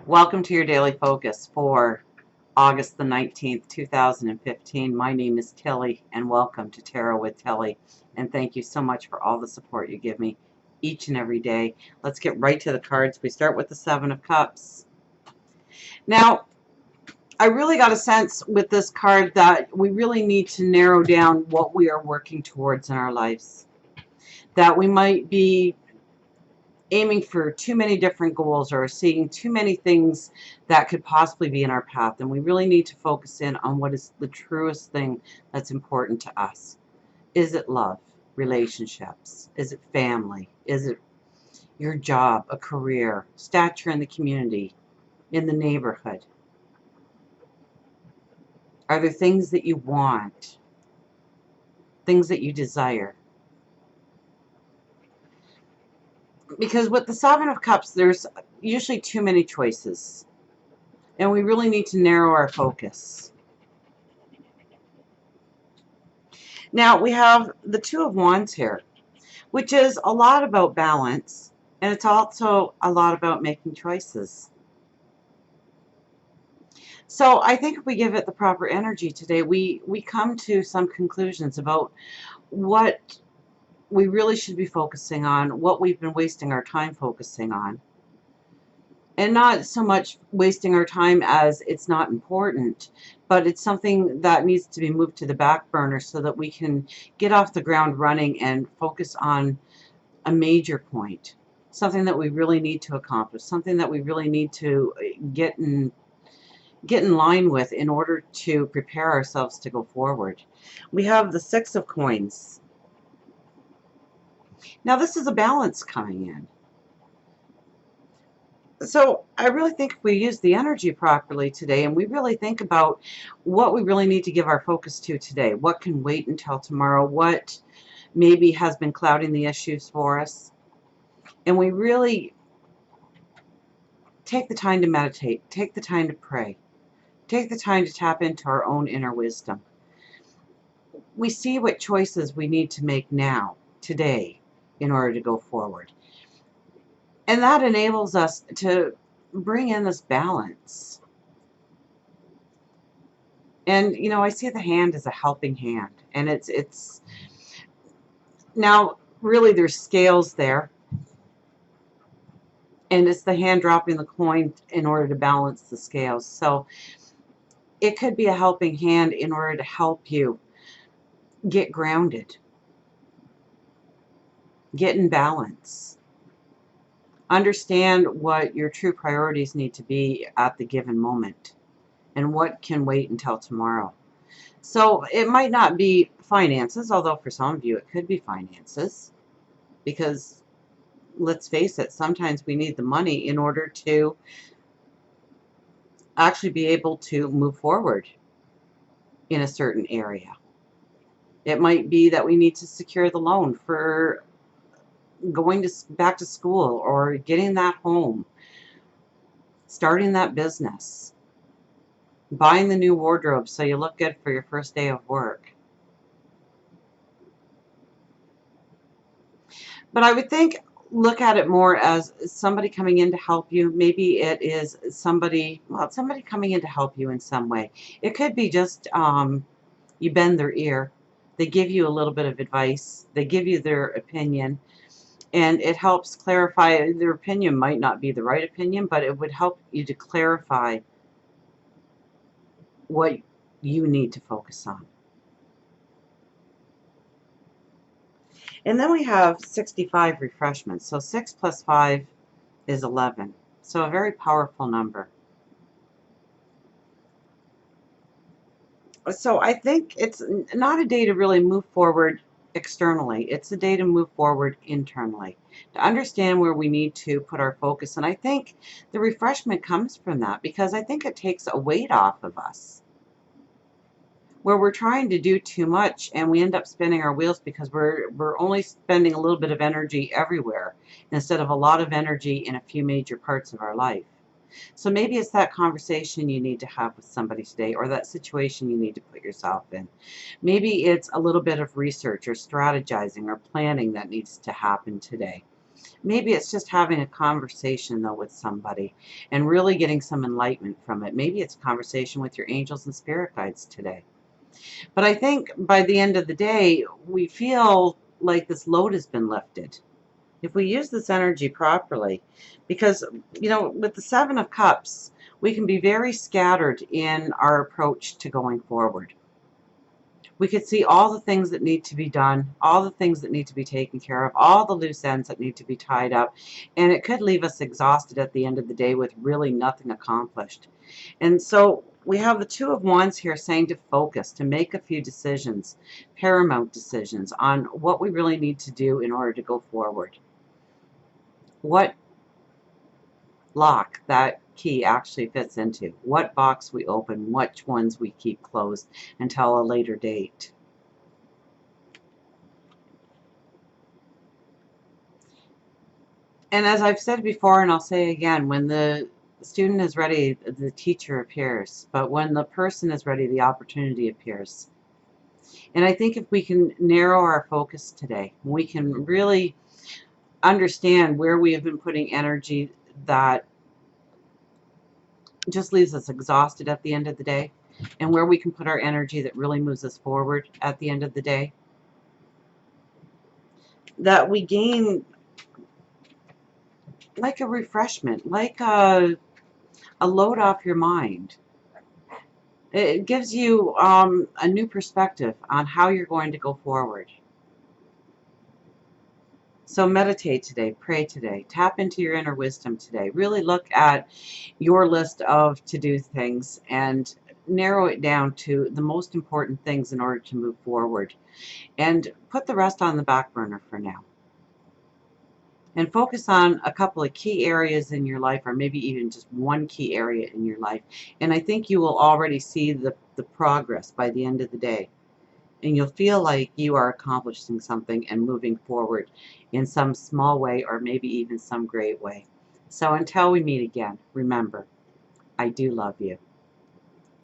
Welcome to your daily focus for August the 19th, 2015. My name is Tilly, and welcome to Tarot with Tilly. And thank you so much for all the support you give me each and every day. Let's get right to the cards. We start with the Seven of Cups. Now, I really got a sense with this card that we really need to narrow down what we are working towards in our lives. That we might be aiming for too many different goals or seeing too many things that could possibly be in our path, and we really need to focus in on what is the truest thing that's important to us. Is it love, relationships? Is it family? Is it your job, a career, stature in the community, in the neighborhood? Are there things that you want, things that you desire? Because with the Seven of Cups, there's usually too many choices, and we really need to narrow our focus. Now we have the Two of Wands here, which is a lot about balance, and it's also a lot about making choices. So I think if we give it the proper energy today, we come to some conclusions about what we really should be focusing on, what we've been wasting our time focusing on. And not so much wasting our time as it's not important, but it's something that needs to be moved to the back burner so that we can get off the ground running and focus on a major point, something that we really need to accomplish, something that we really need to get in line with in order to prepare ourselves to go forward. We have the Six of Coins. Now this is a balance coming in. So I really think if we use the energy properly today and we really think about what we really need to give our focus to today, what can wait until tomorrow, what maybe has been clouding the issues for us, and we really take the time to meditate, take the time to pray, take the time to tap into our own inner wisdom. We see what choices we need to make now, today, in order to go forward. And that enables us to bring in this balance. And, you know, I see the hand as a helping hand. And it's now, really, there's scales there. And it's the hand dropping the coin in order to balance the scales. So it could be a helping hand in order to help you get grounded, get in balance, understand what your true priorities need to be at the given moment and what can wait until tomorrow. So it might not be finances, although for some of you it could be finances, because let's face it, sometimes we need the money in order to actually be able to move forward in a certain area. It might be that we need to secure the loan for going back to school or getting that home, starting that business, buying the new wardrobe so you look good for your first day of work. But I would think, look at it more as somebody coming in to help you. Maybe it is somebody, well, somebody coming in to help you in some way. It could be just you bend their ear. They give you a little bit of advice. They give you their opinion. And it helps clarify. Their opinion might not be the right opinion, but it would help you to clarify what you need to focus on. And then we have 65 refreshments. So 6 plus 5 is 11. So a very powerful number. So I think it's not a day to really move forward externally. It's a day to move forward internally, to understand where we need to put our focus. And I think the refreshment comes from that, because I think it takes a weight off of us, where we're trying to do too much and we end up spinning our wheels because we're only spending a little bit of energy everywhere instead of a lot of energy in a few major parts of our life. So maybe it's that conversation you need to have with somebody today, or that situation you need to put yourself in. Maybe it's a little bit of research or strategizing or planning that needs to happen today. Maybe it's just having a conversation, though, with somebody and really getting some enlightenment from it. Maybe it's a conversation with your angels and spirit guides today. But I think by the end of the day, we feel like this load has been lifted if we use this energy properly. Because, with the Seven of Cups, we can be very scattered in our approach to going forward. We could see all the things that need to be done, all the things that need to be taken care of, all the loose ends that need to be tied up, and it could leave us exhausted at the end of the day with really nothing accomplished. And so we have the Two of Wands here saying to focus, to make a few decisions, paramount decisions on what we really need to do in order to go forward. What lock that key actually fits into, what box we open, which ones we keep closed until a later date. And as I've said before, and I'll say again, when the student is ready, the teacher appears. But when the person is ready, the opportunity appears. And I think if we can narrow our focus today, we can really understand where we have been putting energy that just leaves us exhausted at the end of the day, and where we can put our energy that really moves us forward at the end of the day, that we gain like a refreshment, like a load off your mind. It gives you a new perspective on how you're going to go forward. So meditate today, pray today, tap into your inner wisdom today. Really look at your list of to-do things and narrow it down to the most important things in order to move forward. And put the rest on the back burner for now. And focus on a couple of key areas in your life, or maybe even just one key area in your life. And I think you will already see the progress by the end of the day. And you'll feel like you are accomplishing something and moving forward in some small way, or maybe even some great way. So until we meet again, remember, I do love you.